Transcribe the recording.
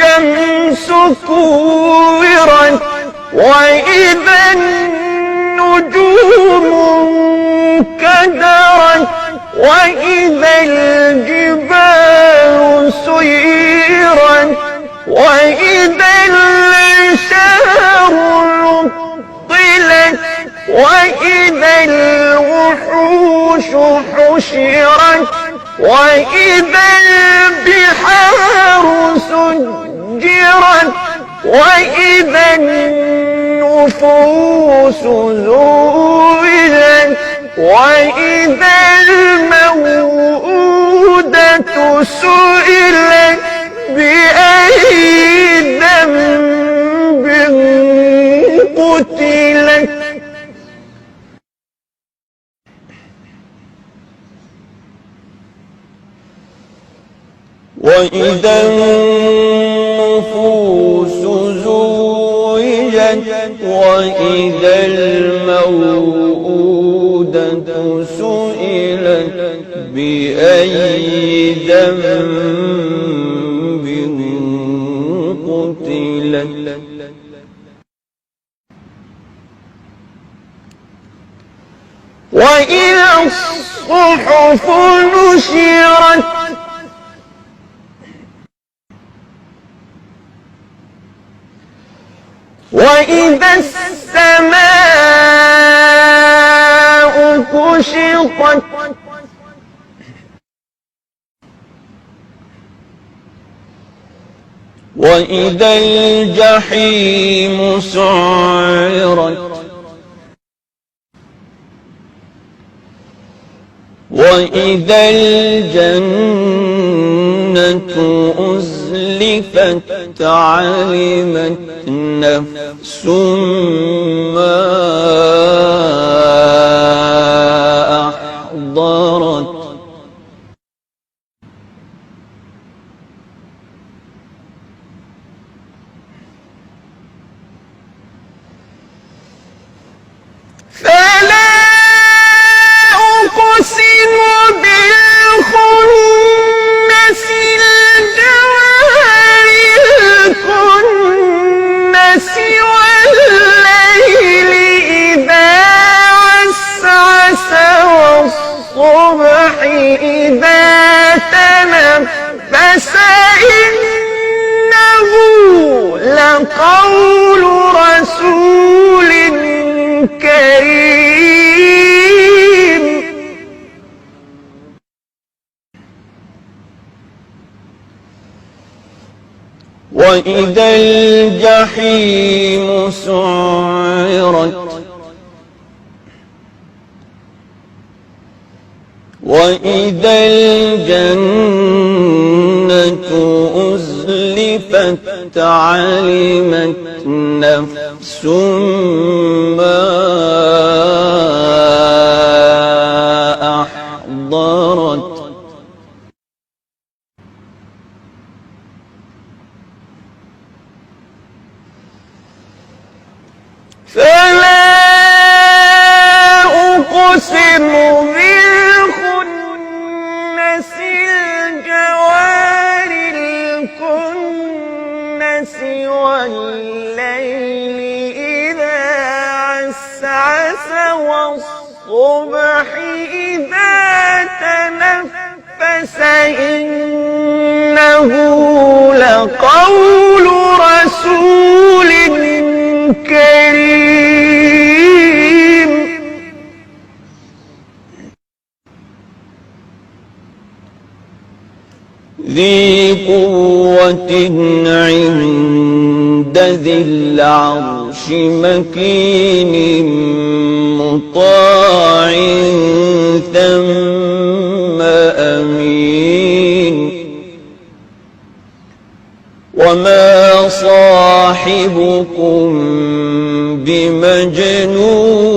الشمس كورت وإذا النجوم انكدرت وإذا الجبال سيرت وإذا العشار عطلت وإذا الوحوش حشرت وإذا البحار سجرت وإذا النفوس زوجت وإذا الموءودة سئلت بأي ذنب قتلت. وإذا النفوس زوجت وإذا الموءودة سئلت بأي ذنب قتلت. وإذا الصحف نشرت وإذا السماء كشطت وإذا الجحيم سعرت وإذا الجنة أزلفت علمت نفس ما أحضرت. فلا أقسم بالخنس الجوار الكنس والليل إذا عسعس والصبح إذا تنفس إنه لقول رسول كريم. وإذا الجحيم سعرت وإذا الجنة أزلفت علمت نفس ما أحضرت. فلا أقسم بالخنس الجوار الكنس والليل إذا عسعس والصبح إذا تنفس إنه لقول رسول كريم. ذي قوة عند ذي العرش مكين مطاع ثم أمين. وما صاحبكم بمجنون